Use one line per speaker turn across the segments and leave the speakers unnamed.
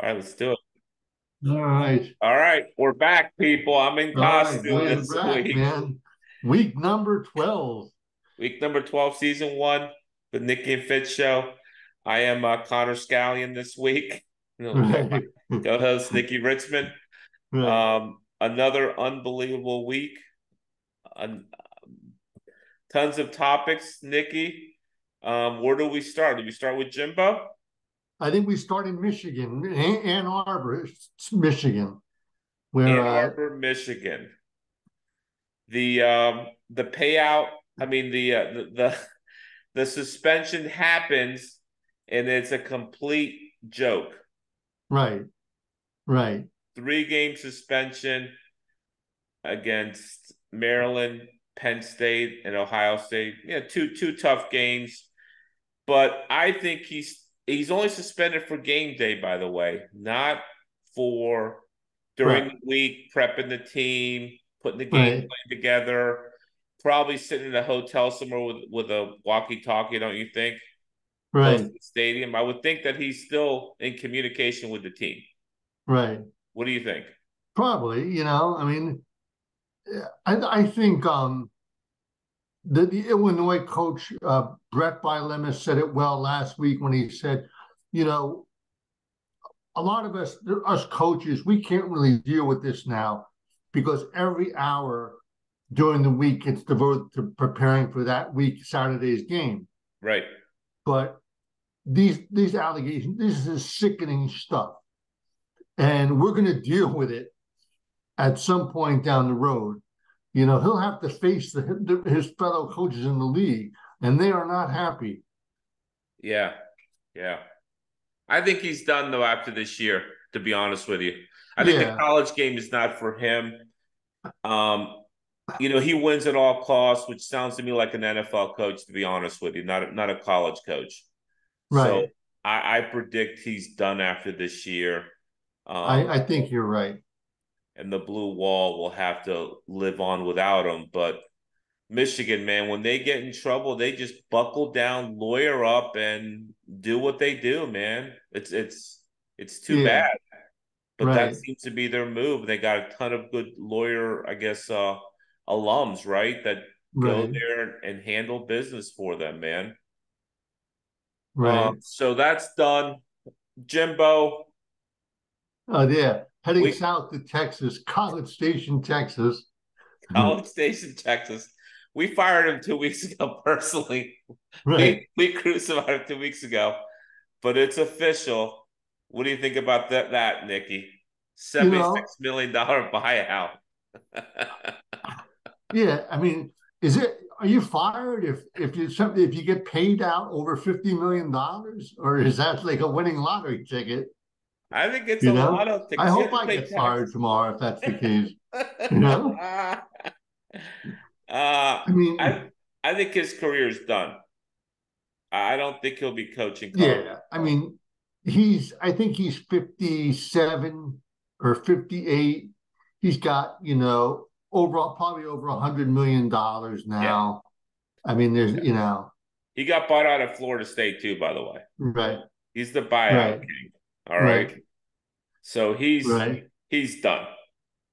All right, let's do it.
All right.
All right, we're back, people. I'm in
All right.
costume
Glad you're
this
back,
week.
man. Week number 12.
Week number 12, season one, the Nikki and Fitz show. I am Connor Scallion this week. We got my
Right.
co-host Nikki Ritzman.
Right.
Another unbelievable week. Um, Tons of topics, Nikki. Where do we start? Do we start with Jimbo?
I think we start in Michigan, Ann Arbor, Michigan, where
Ann Arbor, Michigan. The payout. I mean the suspension happens, and it's a complete joke.
right, right,
3 game suspension against Maryland, Penn State, and Ohio State. Yeah, two tough games. But I think he's only suspended for game day, by the way, not for during
right,
the week, prepping the team, putting the game
right,
plan together, probably sitting in a hotel somewhere with a walkie-talkie, don't you think? Close to
right,
the stadium. I would think that he's still in communication with the team.
right.
What do you think?
Probably, I mean, I think the Illinois coach, Brett Bielema, said it well last week when he said, you know, a lot of us coaches, we can't really deal with this now because every hour during the week it's devoted to preparing for that week Saturday's game.
Right.
But these allegations, this is sickening stuff, and we're going to deal with it at some point down the road. He'll have to face his fellow coaches in the league, and they are not happy.
Yeah. Yeah. I think he's done though after this year, to be honest with you. I think the
Yeah,
college game is not for him. Um, he wins at all costs, which sounds to me like an NFL coach, to be honest with you, not a college coach. So
right.
I predict he's done after this year.
I think you're right.
And the blue wall will have to live on without him. But Michigan, man, when they get in trouble, they just buckle down, lawyer up, and do what they do, man. It's too
Yeah,
bad. But that
right,
seems to be their move. They got a ton of good lawyer, I guess, alums, right? That go
right,
there and handle business for them, man.
right.
So that's done. Jimbo,
Yeah, heading
we
south to Texas, College Station, Texas.
College Station, Texas. We fired him 2 weeks ago personally.
Right.
We crucified him 2 weeks ago, but it's official. What do you think about that, Nikki?
You
$76
know,
million buyout.
yeah, I mean, are you fired if you get paid out over $50 million, or is that like a winning lottery ticket?
I think it's
You
a
know,
lot of
I
tickets. You
hope
have to
I
pay
get fired
taxes.
tomorrow if that's the case. You know, I
I
mean,
I think his career is done. I don't think he'll be coaching college
yeah, I
football.
mean, I think he's 57 or 58. He's got, overall probably over $100 million
Yeah,
now. I mean, there's,
yeah. He got bought out of Florida State too, by the way.
right,
He's the buyout
right,
king. All right.
right,
So he's
right,
he's done.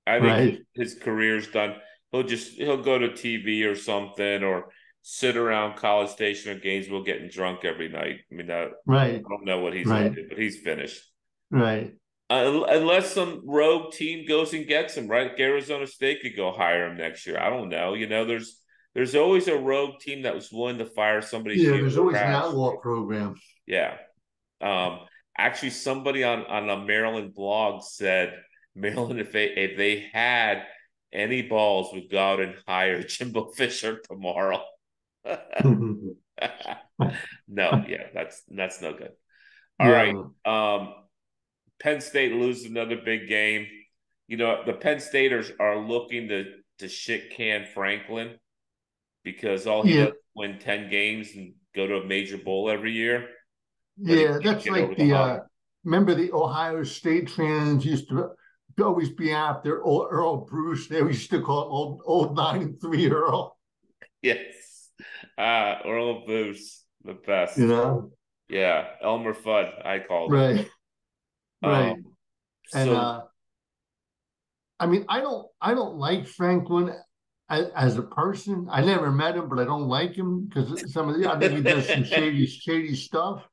I think
right,
his career's done. He'll go to TV or something, or sit around College Station or Gainesville getting drunk every night. I mean, I
right,
don't know what he's gonna
right,
do, but he's finished.
right.
Unless some rogue team goes and gets him, right? Like Arizona State could go hire him next year. I don't know. There's always a rogue team that was willing to fire somebody's
Yeah,
year
there's
of
always an
trash.
outlaw program.
Yeah. Um, Actually, somebody on a Maryland blog said Maryland, if they had any balls, would go out and hire Jimbo Fisher tomorrow. No, yeah, that's no good. All right.
Yeah,
Penn State loses another big game. The Penn Staters are looking to shit can Franklin because all he does
yeah,
is win 10 games and go to a major bowl every year, but he
yeah.
can't
That's
get over
like
the hump.
remember the Ohio State fans used to always be after Earl Bruce. They used to call him old 9-3 Earl.
Yes. Earl Booth, the
You
best.
know,
Yeah. Elmer Fudd, I called him.
right, right. And
So
I mean, I don't like Franklin as a person. I never met him, but I don't like him because I think he does some shady stuff.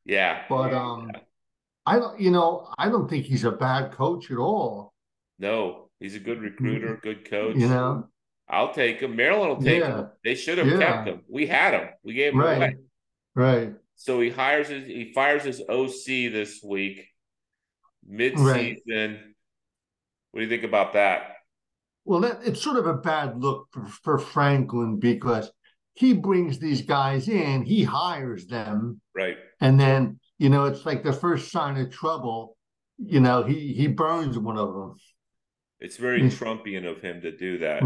yeah,
But I don't, I don't think he's a bad coach at all.
no, he's a good recruiter,
You
good coach.
know,
I'll take him. Maryland will take him.
yeah,
They should have kept
yeah,
him. We had him. We gave him away.
right, right,
So he fires his OC this week,
right.
mid-season. What do you think about that?
Well, it's sort of a bad look for Franklin because he brings these guys in, he hires them,
Right.
and then it's like the first sign of trouble. He burns one of them.
It's very Trumpian of him to do that,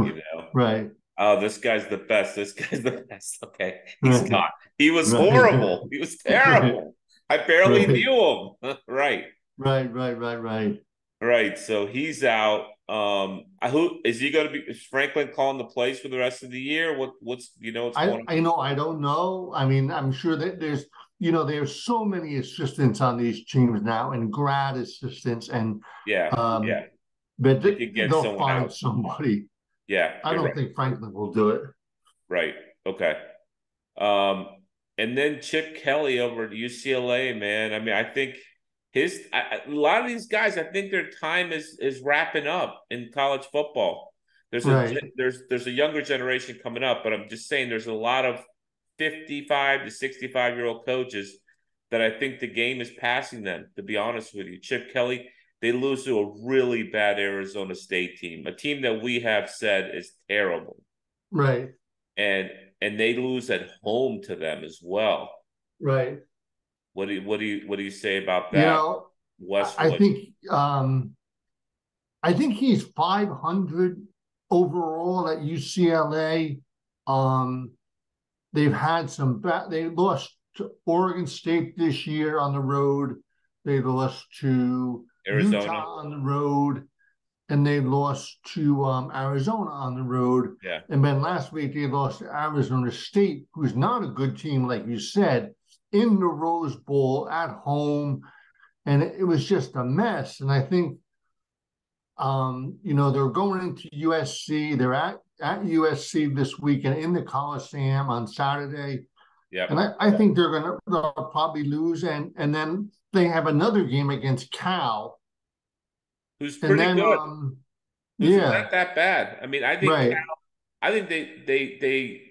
Right,
Oh, this guy's the best. This guy's the best. Okay. He's
right,
not. He was
right,
horrible. He was
right,
terrible. I barely
right,
knew him. Right.
right, right, right, right.
Right. So he's out. Who is he going to be? Is Franklin calling the plays for the rest of the year? What's going on?
I don't know. I mean, I'm sure that there's so many assistants on these teams now and grad assistants and
Yeah.
um,
Yeah.
but
They could get
they'll
someone
find
else.
somebody.
Yeah,
I
you're
don't
right.
think Franklin will do it.
Right. Okay. Um, and then Chip Kelly over at UCLA, man. I mean, I think a lot of these guys, I think their time is wrapping up in college football. There's a
Right,
there's a younger generation coming up, but I'm just saying there's a lot of 55 to 65-year-old coaches that I think the game is passing them, to be honest with you. Chip Kelly, they lose to a really bad Arizona State team, a team that we have said is terrible.
right,
And they lose at home to them as well.
right.
What do you say about
You
that?
know, I
Westwood.
think I think he's 500 overall at UCLA. Um, they've had some bad. They lost to Oregon State this year on the road. They lost to
Arizona.
Utah on the road, and they lost to Arizona on the road.
Yeah.
And then last week they lost to Arizona State, who's not a good team, like you said, in the Rose Bowl at home, and it was just a mess. And I think they're going into USC. They're at USC this weekend in the Coliseum on Saturday.
Yeah.
And I think they'll probably lose. And then they have another game against Cal.
Who's
And
pretty
then
good. Who's
yeah,
not that bad. I mean,
right,
I think they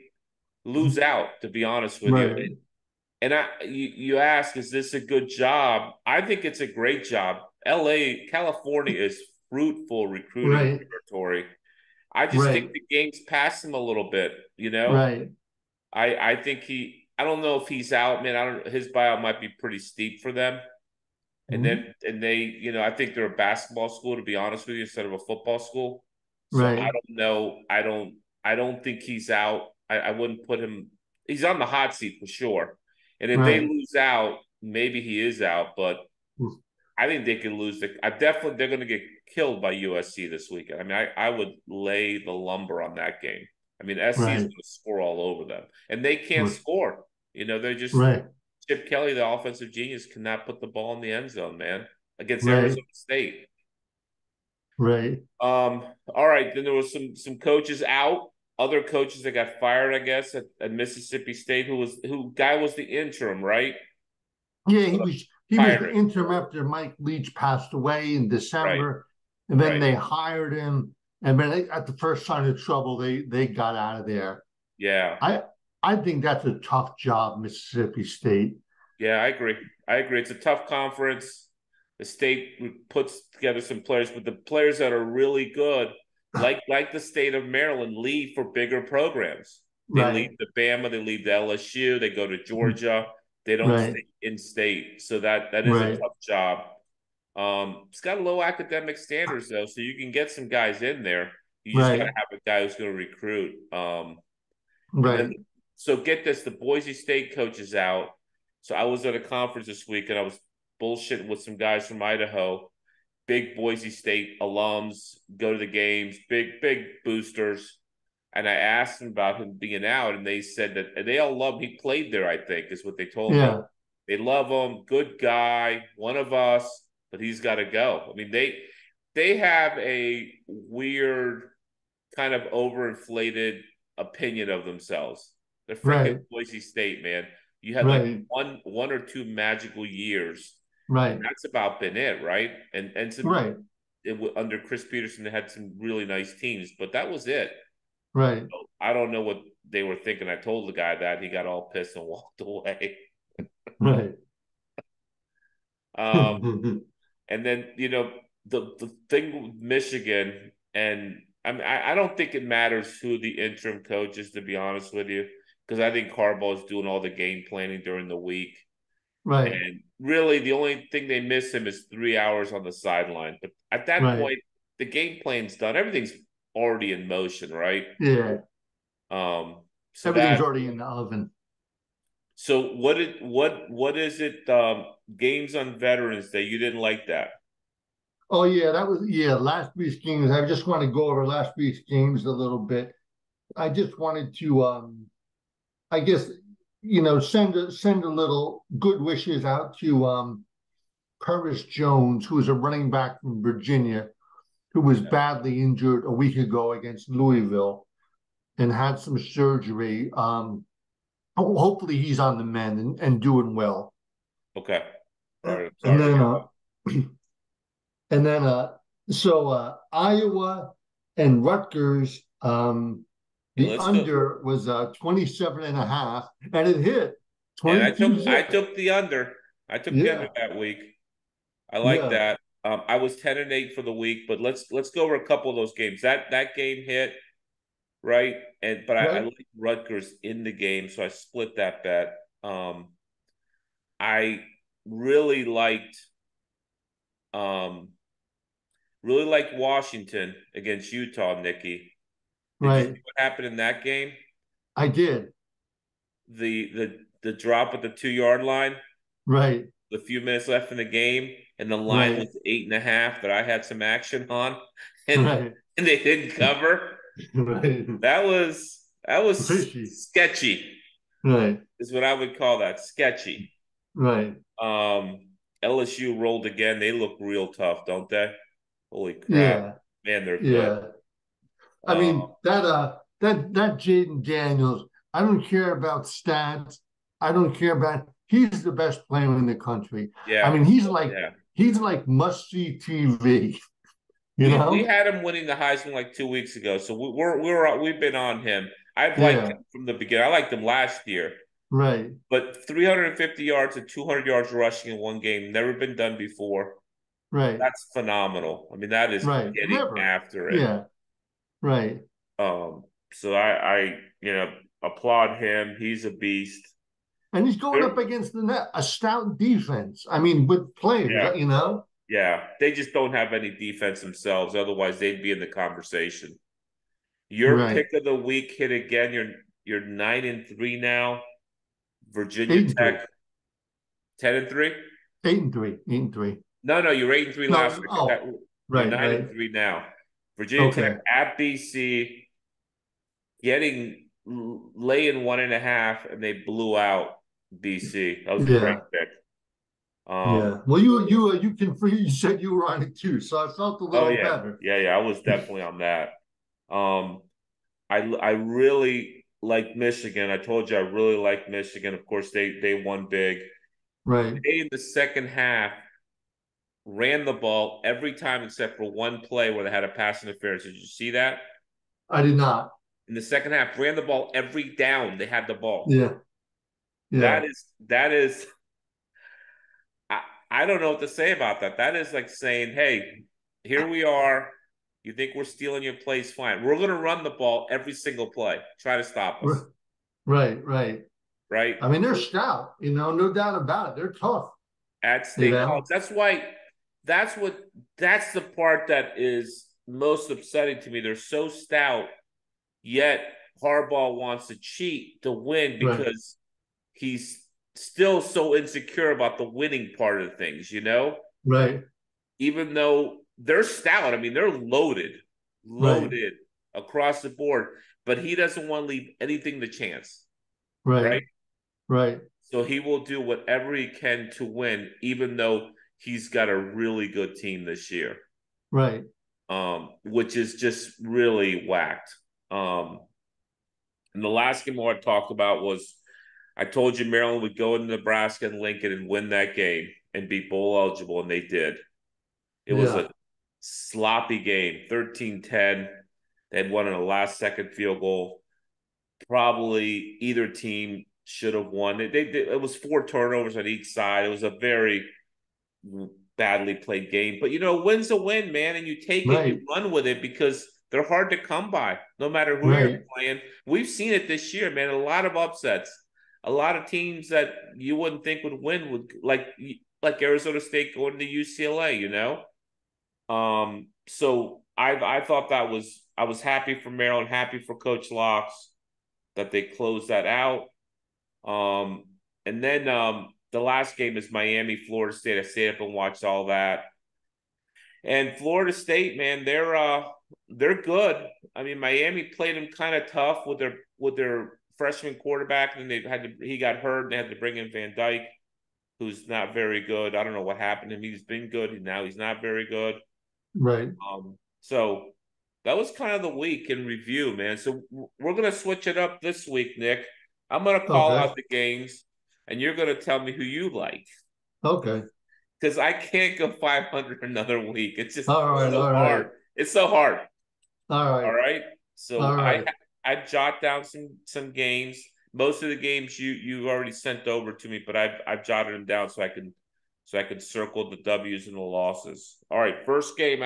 lose out, to be honest with you.
right,
And you ask, is this a good job? I think it's a great job. LA, California is fruitful recruiting
right,
territory. I just think
right,
the game's passed him a little bit, you know?
right.
I think I don't know if he's out, man. I don't his buyout might be pretty steep for them.
Mhm.
And they, I think they're a basketball school, to be honest with you, instead of a football school. So I
Right,
don't know. I don't think he's out. I wouldn't put him he's on the hot seat for sure. And if they
right.
lose out, maybe he is out, but I think they could lose I definitely they're gonna get killed by USC this weekend. I mean, I would lay the lumber on that game. I mean, SC is
Right,
gonna score all over them. And they can't
right,
score. They're just
right,
Chip Kelly, the offensive genius, cannot put the ball in the end zone, man, against
right,
Arizona State.
right.
All right. Then there was some coaches out, other coaches that got fired, I guess, at Mississippi State. Who guy was the interim, right?
Yeah,
For
he
the
was the
Pirates.
interim after Mike Leach passed away in
Right.
December, and then
Right.
they hired him. And then at the first sign of trouble, they got out of there.
Yeah.
I think that's a tough job, Mississippi State.
Yeah, I agree. I agree. It's a tough conference. The state puts together some players, but the players that are really good, like the state of Maryland, leave for bigger programs. They leave
Right,
to Bama, they leave to LSU, they go to Georgia. They don't
right,
stay in state, so that is a
right,
tough job. It's got low academic standards though, so you can get some guys in there. You just got to
right,
have a guy who's going to recruit. And then
right.
so get this, the Boise State coach is out. So I was at a conference this week and I was bullshitting with some guys from Idaho, big Boise State alums, go to the games, big boosters. And I asked them about him being out, and they said that and they all love him. He played there, I think, is what they told me.
Yeah,
They love him, good guy, one of us. but he's got to go. I mean, they have a weird kind of overinflated opinion of themselves. They're freaking
Right.
Boise State, man. You had like
Right.
one or two magical years, and
Right.
that's about been it, right? And some
Right.
under Chris Peterson, they had some really nice teams, but that was it.
Right.
So I don't know what they were thinking. I told the guy that he got all pissed and walked away.
Right.
Um, and then the thing with Michigan, and I don't think it matters who the interim coach is, to be honest with you, because I think Harbaugh is doing all the game planning during the week.
Right.
And really, the only thing they miss him is 3 hours on the sideline. But at that
Right.
point, the game plan's done. Everything's already in motion, right?
Yeah.
Um, so
Everything's
that
already in the oven.
so what is it? Games on Veterans Day. You didn't like that?
Oh yeah, that was yeah, last week's games. I just want to go over last week's games a little bit. I just wanted to I guess send a little good wishes out to Curtis Jones, who is a running back from Virginia, who was badly injured a week ago against Louisville and had some surgery. Hopefully he's on the mend and doing well.
Okay. All right. I'm
And
sorry to
then
hear that.
and then Iowa and Rutgers,
Yeah,
the
let's go.
under was 27 and a half, and it hit
And I
22
took I
zip.
took the under. I took the under
Yeah,
that week. I like
yeah,
that. I was 10-8 for the week, but let's go over a couple of those games. That game hit right, but I
right.
like Rutgers in the game, so I split that bet. I really liked um really liked Washington against Utah, Nikki. Did you see
Right.
what happened in that game?
I did.
The drop at the 2 yard line,
Right.
the few minutes left in the game, and the line
Right.
was 8.5 that I had some action on, and
Right.
and they didn't cover.
Right.
That was
Fishy.
sketchy,
Right.
is what I would call that. Sketchy.
Right.
Um, LSU rolled again. They look real tough, don't they? Holy crap,
Yeah.
man, they're good.
Yeah. I
Uh,
mean that Jaden Daniels. I don't care about stats. I don't care about. He's the best player in the country. I
yeah,
mean,
yeah.
he's like must see TV. You
We
know?
had him winning the Heisman like 2 weeks ago, so we've been on him. I've liked
Yeah.
him from the beginning. I liked him last year,
Right.
but 350 yards and 200 yards rushing in one game, never been done before.
Right.
That's phenomenal. I mean, that is
Right.
getting
Never.
after it.
Yeah. Right.
So I applaud him. He's a beast.
And he's going up
They're,
against a stout defense. I mean, with players,
yeah,
you know?
yeah. They just don't have any defense themselves. Otherwise, they'd be in the conversation. Your
Right.
pick of the week hit again. You're 9-3 now. Virginia
8-3.
Tech 10-3.
8-3. 8-3.
No, no, you were 8-3 last
No,
week.
oh,
You're
right,
nine
right.
and three now. Virginia Tech
Okay.
at BC, getting laying 1.5, and they blew out BC. That was a great
Yeah.
pick.
Yeah. Well, you said you were on it too, so I felt a
Oh
little
yeah,
better.
yeah, yeah. I was definitely on that. Um, I really like Michigan. I told you I really like Michigan. Of course, they won big.
Right.
They in the second half ran the ball every time except for one play where they had a pass interference. Did you see that?
I did not.
In the second half, ran the ball every down. They had the ball.
Yeah.
That
Yeah.
is. I, I don't know what to say about that. That is like saying, "Hey, here we are. You think we're stealing your place? Fine. We're going to run the ball every single play. Try to stop us."
Right. Right.
Right?
I mean, they're stout, no doubt about it. They're tough,
At
you
State College.
know?
That's what that's the part that is most upsetting to me. They're so stout, yet Harbaugh wants to cheat to win
Right.
because he's still so insecure about the winning part of things,
Right.
even though they're stout. I mean, they're
Right.
loaded across the board, but he doesn't want to leave anything to chance,
Right.
right?
Right.
So he will do whatever he can to win, even though he's got a really good team this year,
Right.
which is just really whacked. And the last game I want to talk about was I told you Maryland would go into Nebraska and Lincoln and win that game and be bowl eligible, and they did. It was
Yeah.
a sloppy game, 13-10. They had won in a last-second field goal. Probably either team should have won. It was 4 turnovers on each side. It was a very badly played game. But, win's a win, man, and you take it,
Right.
you run with it because they're hard to come by no matter who you're
Right.
playing. We've seen it this year, man, a lot of upsets. A lot of teams that you wouldn't think would win would like Arizona State going to UCLA, So I thought I was happy for Maryland, happy for Coach Locks that they closed that out. And then the last game is Miami, Florida State. I stayed up and watched all that. And Florida State, man, they're good. I mean, Miami played them kind of tough with their freshman quarterback, and he got hurt, and they had to bring in Van Dyke, who's not very good. I don't know what happened to him. He's been good, and now he's not very good.
Right.
So that was kind of the week in review, man. So we're gonna switch it up this week, Nick. I'm gonna call
Okay.
out the games, and you're gonna tell me who you like.
Okay.
Because I can't go 500 another week. It's just
All right.
so
All right.
hard. It's so hard.
All
All
right.
right. So
All right.
I jot down some games. Most of the games you already sent over to me, but I've jotted them down so I can circle the W's and the losses. All right. First game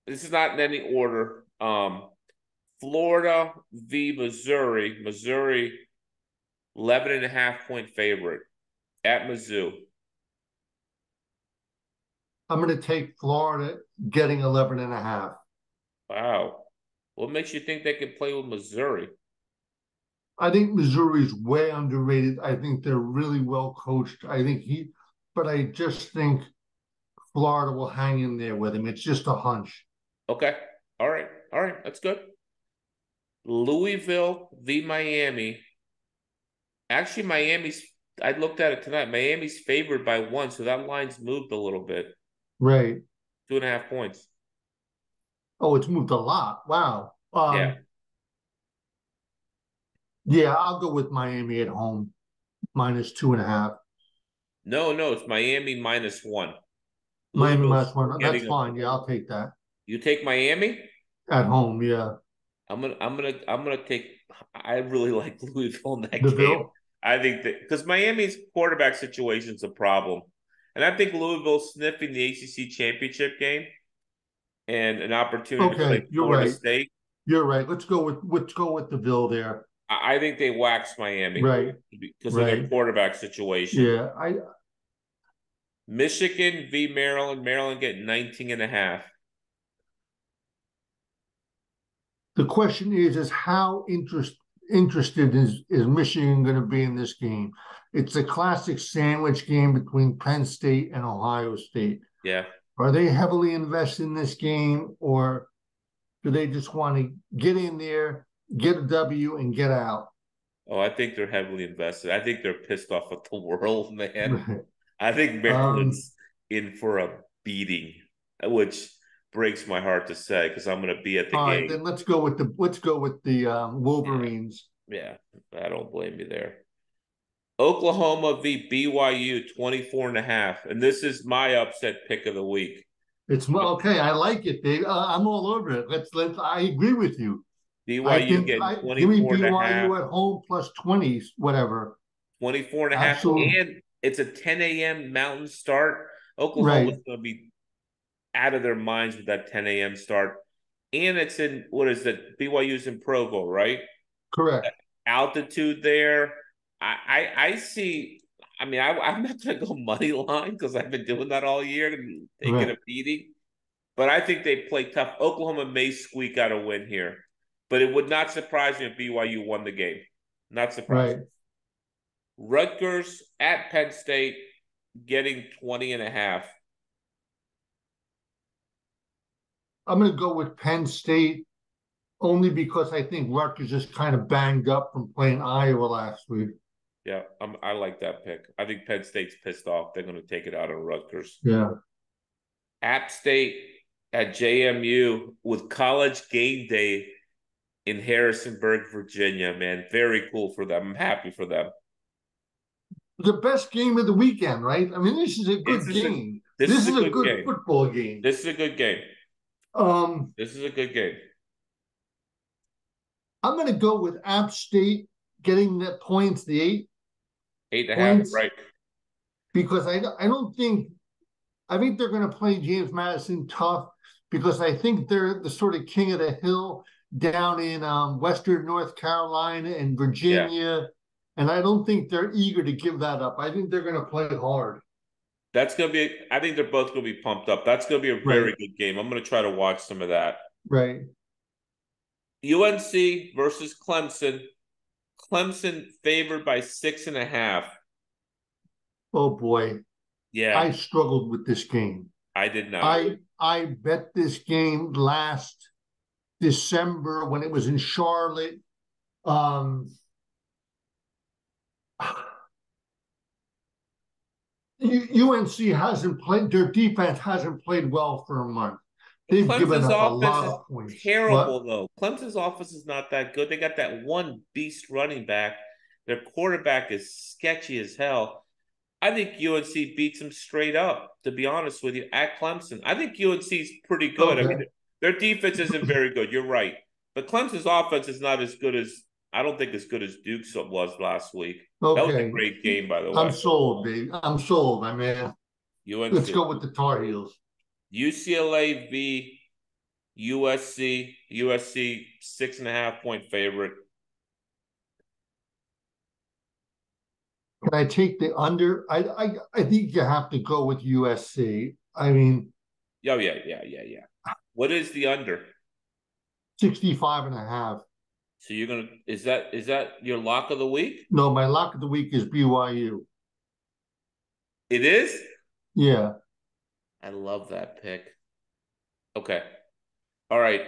this is not in any order. Florida v. Missouri. Missouri, 11.5-point favorite at Mizzou.
I'm going to take Florida getting 11.5.
Wow. What makes you think they could play with Missouri?
I think Missouri's way underrated. I think they're really well coached. But I just think Florida will hang in there with him. It's just a hunch.
Okay. All right. All right. That's good. Louisville v. Miami. Actually, I looked at it tonight. Miami's favored by 1, so that line's moved a little bit.
Right.
2.5 points.
Oh, it's moved a lot. Wow.
Yeah.
Yeah, I'll go with Miami at home, -2.5.
No, it's Miami -1.
Miami
Louisville's
-1. That's
getting
fine. Yeah, I'll take that.
You take Miami?
At home, yeah.
I'm gonna take. I really like Louisville in that game.
DeVille?
I think that because Miami's quarterback situation is a problem, and I think Louisville's sniffing the ACC championship game and an opportunity to play
Okay, you're
Florida
right.
State.
You're right. Let's go with DeVille there.
I think they wax Miami
Right.
because of their quarterback situation.
Yeah,
Michigan v. Maryland. Maryland getting 19.5.
The question is how interested is Michigan going to be in this game? It's a classic sandwich game between Penn State and Ohio State.
Yeah.
Are they heavily invested in this game, or do they just want to get in there, get a W, and get out?
Oh, I think they're heavily invested. I think they're pissed off at the world, man. I think Maryland's in for a beating, which breaks my heart to say because I'm going to be at the game.
All right, then let's go with the Wolverines.
Yeah, I don't blame you there. Oklahoma v. BYU 24.5, and this is my upset pick of the week.
It's okay. I like it, Dave. I'm all over it. Let's. I agree with you.
BYU getting 24.5.
Give me BYU at home plus 20s, whatever.
24.5,
Absolutely.
and it's a 10 a.m. Mountain start. Oklahoma's going to be out of their minds with that 10 a.m. start. And it's in, what is it? BYU's in Provo, right?
Correct.
Altitude there. I see. I mean, I'm not going to go money line because I've been doing that all year and taking a beating. But I think they play tough. Oklahoma may squeak out a win here. But it would not surprise me if BYU won the game. Not surprised.
Right.
Rutgers at Penn State getting 20.5.
I'm going to go with Penn State only because I think Rutgers is kind of banged up from playing Iowa last week.
Yeah, I like that pick. I think Penn State's pissed off. They're going to take it out on Rutgers.
Yeah.
App State at JMU with College Game Day in Harrisonburg, Virginia. Man, very cool for them. I'm happy for them.
The best game of the weekend, right? I mean, this is a
This
good
is a
game.
this
This
is a
is a
good
good
game.
football game.
This is a good game.
Um,
This is a good game.
I'm going to go with App State getting the points, the
8.5,
points,
right?
because I don't think I think they're going to play James Madison tough because I think they're the sort of king of the hill down in Western North Carolina and
Yeah.
Virginia, and I don't think they're eager to give that up. I think they're going to play hard.
That's going to be, I think they're both going to be pumped up. That's going to be a very
Right.
good game. I'm going to try to watch some of that.
Right.
UNC versus Clemson. Clemson favored by 6.5.
Oh boy,
Yeah,
I struggled with this game.
I did not.
I bet this game last December when it was in Charlotte. Um, UNC hasn't played, their defense hasn't played well for a month. They've given
Clemson's
up a
offense
lot
is
of points.
terrible,
What?
though. Clemson's offense is not that good. They got that one beast running back. Their quarterback is sketchy as hell. I think UNC beats them straight up, to be honest with you, at Clemson. I think UNC's pretty good. I mean,
Okay.
their defense isn't very good. You're right. But Clemson's offense is not as good as, I don't think as good as Duke's was last week. That was a
Okay.
great game, by the
I'm
way.
sold, babe. I'm sold, my man. Let's
UNC.
go with the Tar Heels.
UCLA v USC. USC 6.5 point favorite.
Can I take the under? I think you have to go with USC. I mean,
Oh, yeah. What is the under?
65 and a half.
So you're gonna, is that your lock of the week?
No, my lock of the week is BYU.
It is?
Yeah.
I love that pick. Okay. All right.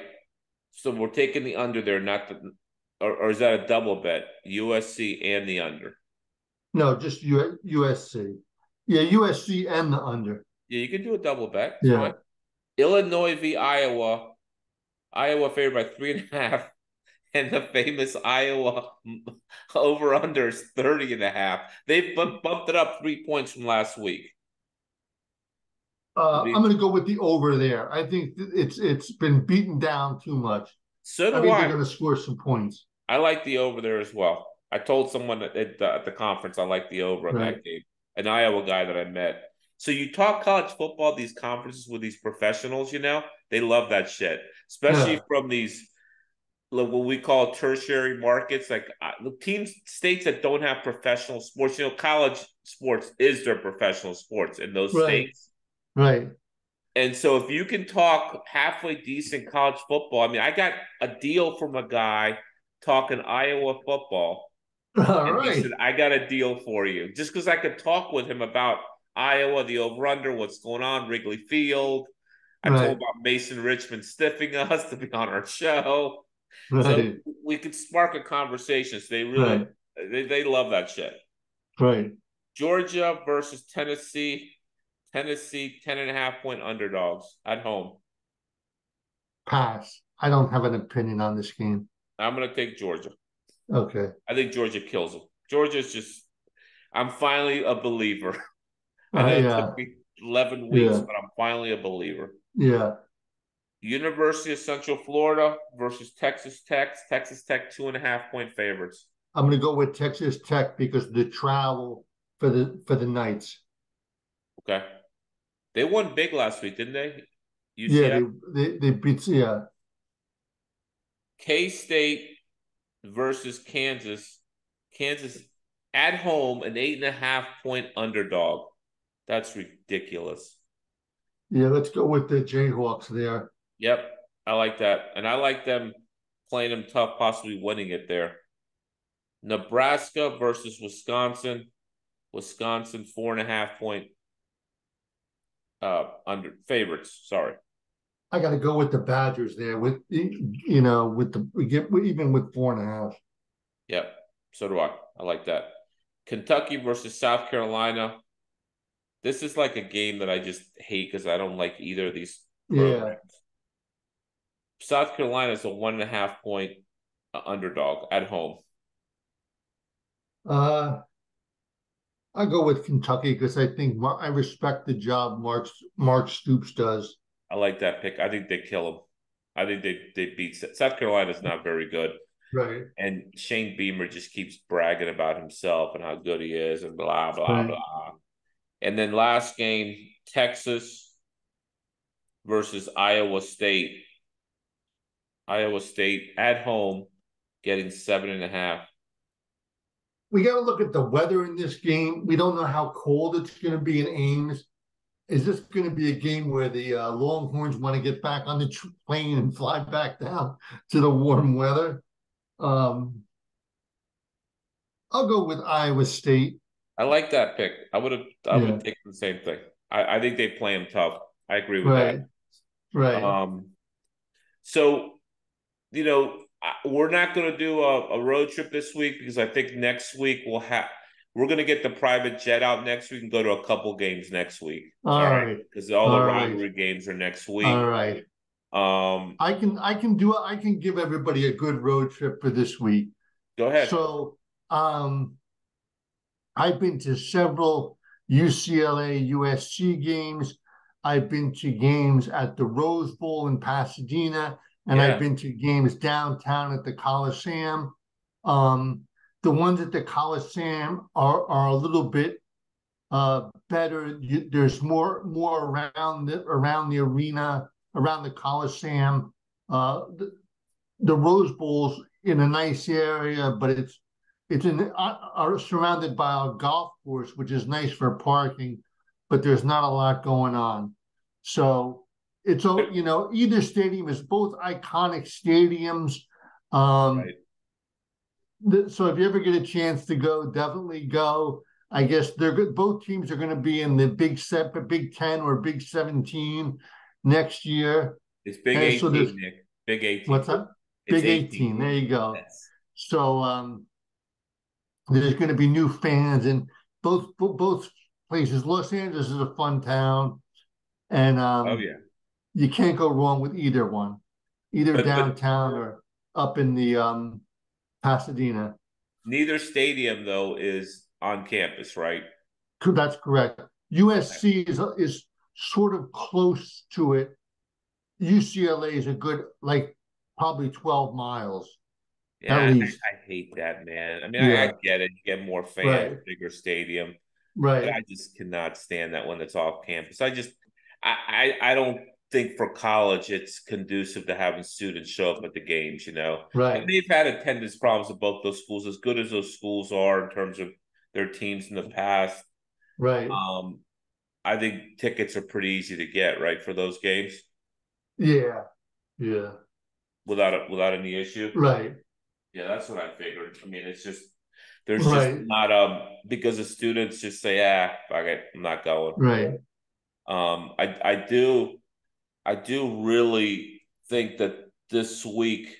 So we're taking the under there, not the, or is that a double bet? USC and the under.
No, just USC. Yeah, USC and the under.
Yeah, you can do a double bet. It's
Yeah.
fine. Illinois v Iowa. Iowa favored by 3.5. And the famous Iowa over under is 30.5. They bumped it up 3 points from last week.
I'm going to go with the over there. I think it's been beaten down too much.
So do
I think
I.
they're going to score some points.
I like the over there as well. I told someone at the conference I like the over on
Right.
that game, an Iowa guy that I met. So you talk college football, these conferences with these professionals, they love that shit, especially
Yeah.
from these what we call tertiary markets, like the teams, states that don't have professional sports. College sports is their professional sports in those
Right.
states.
Right.
And so if you can talk halfway decent college football, I mean, I got a deal from a guy talking Iowa football.
All
And
right.
he said, I got a deal for you. Just because I could talk with him about Iowa, the over-under, what's going on, Wrigley Field. I told him about Mason Richmond stiffing us to be on our show.
Right.
So we could spark a conversation. So they really, they love that shit.
Right.
Georgia versus Tennessee. Tennessee 10.5 point underdogs at home.
Pass. I don't have an opinion on this game.
I'm going to take Georgia.
Okay.
I think Georgia kills them. Georgia's just, I'm finally a believer. I know it took me 11 weeks, but I'm finally a believer.
Yeah.
University of Central Florida versus Texas Tech. Texas Tech 2.5 point favorites.
I'm going to go with Texas Tech because of the travel for the Knights.
Okay. They won big last week, didn't they?
UCF? Yeah, they beat, yeah.
K-State versus Kansas. Kansas at home, an 8.5 point underdog. That's ridiculous.
Yeah, let's go with the Jayhawks there.
Yep, I like that. And I like them playing them tough, possibly winning it there. Nebraska versus Wisconsin. Wisconsin 4.5 point under favorites. Sorry.
I got to go with the Badgers there. With with even with 4.5.
Yep. So do I. I like that. Kentucky versus South Carolina. This is like a game that I just hate because I don't like either of these
Yeah.
programs. South Carolina is a 1.5 point underdog at home.
Uh, I go with Kentucky because I think I respect the job Mark Stoops does.
I like that pick. I think they kill them. I think they beat South Carolina's not very good.
Right.
And Shane Beamer just keeps bragging about himself and how good he is and blah blah
Right.
blah. And then last game, Texas versus Iowa State. Iowa State at home getting 7.5.
We got to look at the weather in this game. We don't know how cold it's going to be in Ames. Is this going to be a game where the Longhorns want to get back on the plane and fly back down to the warm weather? Um, I'll go with Iowa State.
I like that pick. I would
Yeah.
have taken the same thing. I think they play him tough. I agree with that.
Right. Right.
Um, so we're not going to do a road trip this week because I think next week we're going to get the private jet out next week and go to a couple games next week. All
All
right,
right.
because all the
All right.
rivalry games are next
All
week.
right.
Um,
I can give everybody a good road trip for this week.
Go ahead.
So I've been to several UCLA USC games. I've been to games at the Rose Bowl in Pasadena, and I've been to games downtown at the Coliseum. The ones at the Coliseum are a little bit better. There's more around the arena, around the Coliseum. The Rose Bowl's in a nice area, but it's are surrounded by a golf course, which is nice for parking, but there's not a lot going on. So it's either stadium is both iconic stadiums.
Right.
So if you ever get a chance to go, definitely go. I guess they're good. Both teams are going to be in the Big 10 or Big 17 next year.
It's Big
And
18,
so
Nick. Big 18.
What's that?
It's
Big 18. There you go.
Yes.
So there's going to be new fans in both places. Los Angeles is a fun town, and
Oh yeah,
you can't go wrong with either one, either
but
downtown or up in the Pasadena.
neither stadium though is on campus, right?
That's correct. USC is sort of close to it. UCLA is a good probably 12 miles
Yeah,
at least.
I hate that, man. I mean, I
Yeah.
get it. You get more fans,
Right.
bigger stadium, but
Right.
I just cannot stand that when it's off campus. I don't think for college it's conducive to having students show up at the games, And
Right.
they've had attendance problems at both those schools, as good as those schools are in terms of their teams in the past.
Right.
I think tickets are pretty easy to get, right, for those games
Yeah. Yeah.
without any issue.
Right.
Yeah, that's what I figured. I mean, it's just there's just
Right.
not because the students just say, fuck it, I'm not going.
Right.
I do really think that this week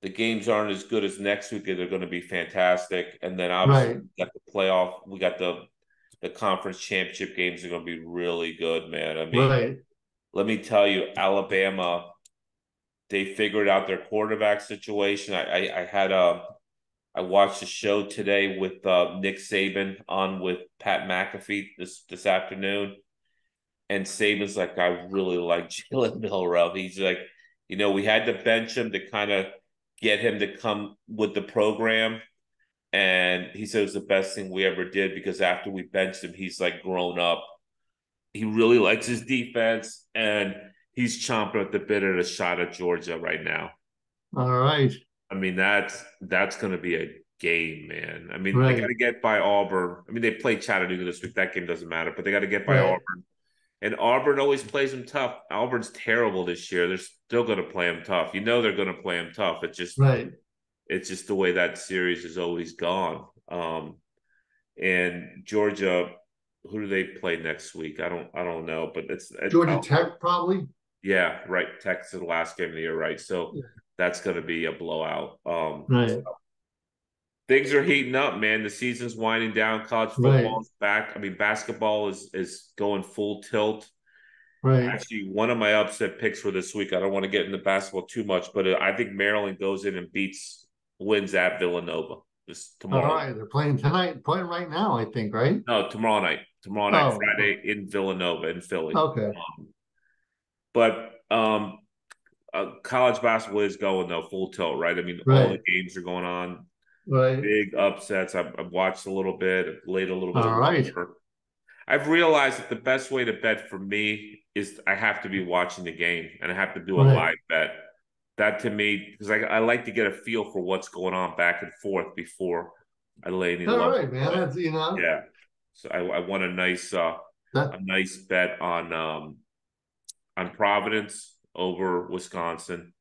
the games aren't as good as next week, and they're going to be fantastic. And then obviously
Right.
we got the playoff, we got the conference championship games are going to be really good, man. I mean,
Right.
let me tell you, Alabama, they figured out their quarterback situation. I watched a show today with Nick Saban on with Pat McAfee this afternoon, and Saban's like, I really like Jalen Milroe. He's like, we had to bench him to kind of get him to come with the program, and he said it was the best thing we ever did because after we benched him, he's like grown up. He really likes his defense, and he's chomping at the bit at a shot at Georgia right now.
All right.
I mean, that's going to be a game, man. I mean, they got
Right.
to get by Auburn. I mean, they play Chattanooga this week. That game doesn't matter, but they got to get by
Right.
Auburn. And Auburn always plays them tough. Auburn's terrible this year. They're still going to play them tough. They're going to play them tough.
Right.
It's just the way that series has always gone. And Georgia, who do they play next week? I don't know, but it's
Georgia Tech probably.
Yeah, right. Tech's the last game of the year, right? So
Yeah.
that's going to be a blowout.
Right.
things are heating up, man. The season's winding down. College
Right,
football is back. I mean, basketball is going full tilt.
right.
Actually, one of my upset picks for this week. I don't want to get into basketball too much, but I think Maryland goes in and wins at Villanova this
All
tomorrow.
right, they're playing tonight, playing right now, I think, right?
No, tomorrow night. Tomorrow night,
Oh,
Friday in Villanova in Philly.
okay,
But college basketball is going though full tilt, right? I mean, all the
right,
games are going on,
right.
big upsets. I've watched a little bit, I've laid a little bit of
All right,
water. I've realized that the best way to bet for me is I have to be watching the game and I have to do a
right.
live bet. That to me, because I like to get a feel for what's going on back and forth before I lay any
All
level
right, man.
play.
That's
Yeah. So I want
that.
a nice bet on Providence over Wisconsin.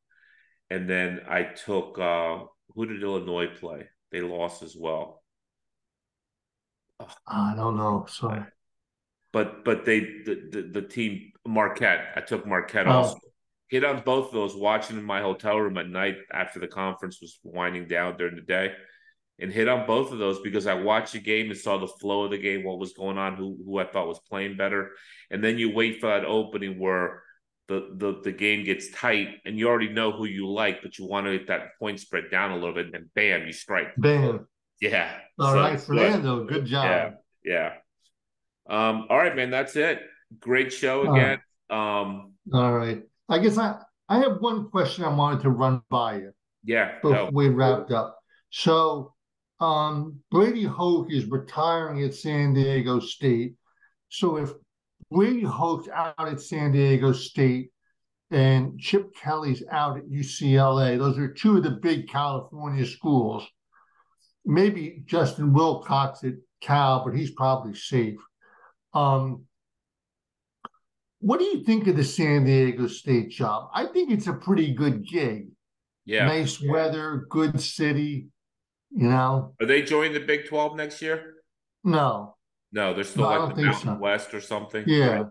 And then I took who did Illinois play? They lost as well. Oh,
I don't know. Sorry.
but the team Marquette. I took Marquette also.
Oh,
Hit on both of those. Watching in my hotel room at night after the conference was winding down during the day, and hit on both of those because I watched the game and saw the flow of the game, what was going on, who I thought was playing better, and then you wait for that opening where the game gets tight and you already know who you like, but you want to get that point spread down a little bit, and bam, you strike.
bam.
Yeah,
All
so
right,
good.
Fernando. Good
Yeah,
job.
yeah. All right, man, that's it. Great show
Uh,
again.
all right. I guess I have one question I wanted to run by you
Yeah,
before
go.
we wrapped up. So, Brady Hoke is retiring at San Diego State. So if Brady Hoke's out at San Diego State and Chip Kelly's out at UCLA, those are two of the big California schools. Maybe Justin Wilcox at Cal, but he's probably safe. Um, what do you think of the San Diego State job? I think it's a pretty good gig.
Yeah.
Nice weather, good city, you know.
Are they joining the Big 12 next year?
No,
No, they're
no,
still
I
like
don't
the
think
Mountain
so.
West or something, right?
Yeah,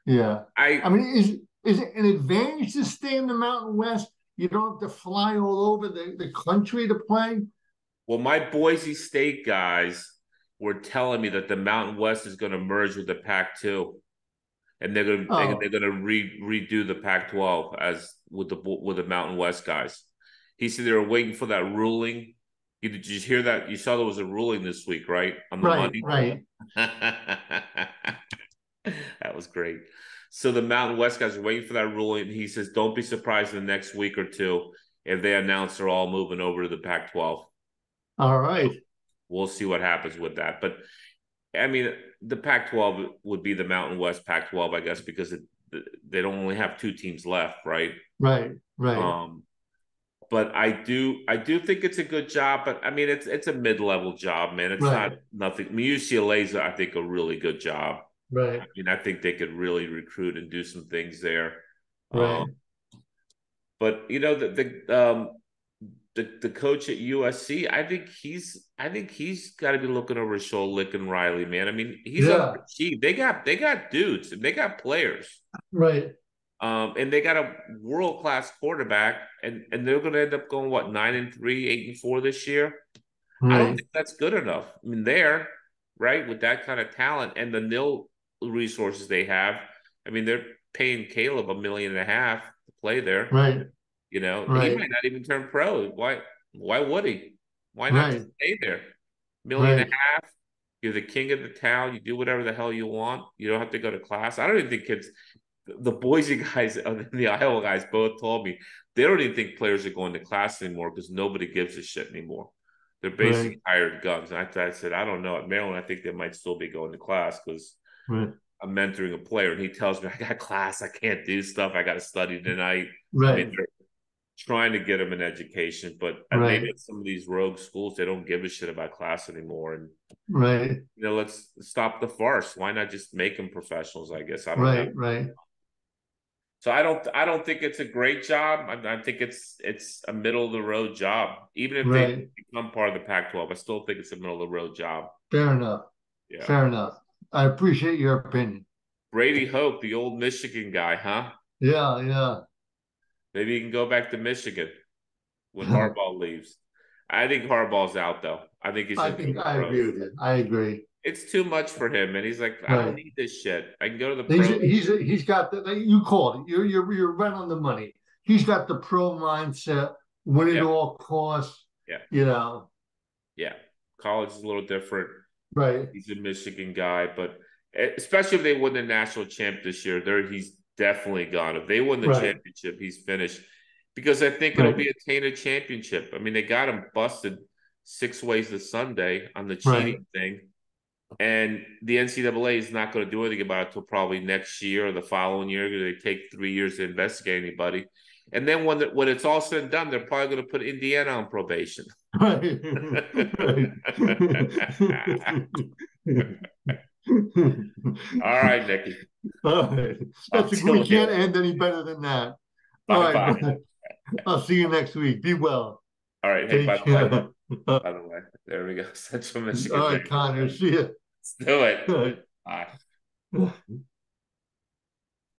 yeah.
I
I mean, is it an advantage to stay in the Mountain West? You don't have to fly all over the country to play.
Well, my Boise State guys were telling me that the Mountain West is going to merge with the Pac-2, and they're
Oh,
going to redo the Pac-12 as with the Mountain West guys. He said they were waiting for that ruling. Did you hear that? You saw there was a ruling this week, right, on the
right,
money.
right,
That was great. So the Mountain West guys are waiting for that ruling. He says, don't be surprised in the next week or two if they announce they're all moving over to the Pac-12.
all right,
We'll see what happens with that. But I mean, the Pac-12 would be the Mountain West Pac-12, I guess, because they don't only have two teams left, right?
right, right,
Um, but I do think it's a good job. But I mean, it's a mid-level job, man. It's not
right,
nothing. I mean, UCLA's I think a really good job. I
right,
mean, I think they could really recruit and do some things there. Um,
right,
but you know the coach at USC, I think he's got to be looking over his shoulder, Lincoln Riley, man. I mean, he's
yeah,
underachieved. They got dudes and they got players.
right,
And they got a world class quarterback, and they're going to end up going what 9-3, 8-4 this year. I don't
right,
think that's good enough. I mean, they're right with that kind of talent and the nil resources they have. I mean, they're paying Caleb $1.5 million to play there.
right,
You know, he
right,
might not even turn pro. Why would he? Why not just
right,
stay there? Million and
right,
a half. You're the king of the town. You do whatever the hell you want. You don't have to go to class. I don't even think kids, the Boise guys and the Iowa guys both told me they don't even think players are going to class anymore because nobody gives a shit anymore. They're
right,
basically hired guns. And I said, I don't know. At Maryland, I think they might still be going to class because
right,
I'm mentoring a player and he tells me, I got class. I can't do stuff. I got to study tonight. I mean,
right,
they're trying to get them an education, but maybe
right,
at some of these rogue schools, they don't give a shit about class anymore. And,
right,
let's stop the farce. Why not just make them professionals? I guess. I don't know.
right, right,
So I don't think it's a great job. I think it's a middle of the road job. Even if they
right.
become part of the Pac-12, I still think it's a middle of the road job.
Fair enough.
Yeah.
Fair enough. I appreciate your opinion.
Brady Hoke, the old Michigan guy, huh?
Yeah,
Maybe he can go back to Michigan when
yeah.
Harbaugh leaves. I think Harbaugh's out though. I think he
I
should go to
think
the
I
pros.
agree with you. I agree.
It's too much for him, and he's like, I don't
Right.
need this shit. I can go to the pros.
He's got you called it. You're right on the money. He's got the pro mindset, win at
Yeah,
all costs.
yeah,
You know,
yeah. College is a little different.
right,
He's a Michigan guy, but especially if they win the national champ this year, he's definitely gone. If they win the
right,
championship, he's finished. Because I think it'll
right,
be a tainted championship. I mean, they got him busted 6 ways to Sunday on the
right.
cheating thing. And the NCAA is not going to do anything about it until probably next year or the following year because they take 3 years to investigate anybody. And then when it's all said and done, they're probably going to put Indiana on probation.
Right. Right.
All right, Nikki.
All right.
Talk to you
We can't
later.
end any better than that. All
Bye
right,
bye.
man. I'll see you next week. Be well.
All right. Hey,
Take care. All
by the way, there we go. Central Michigan.
right, Connor. See you.
Let's do it.
All
Bye.
right.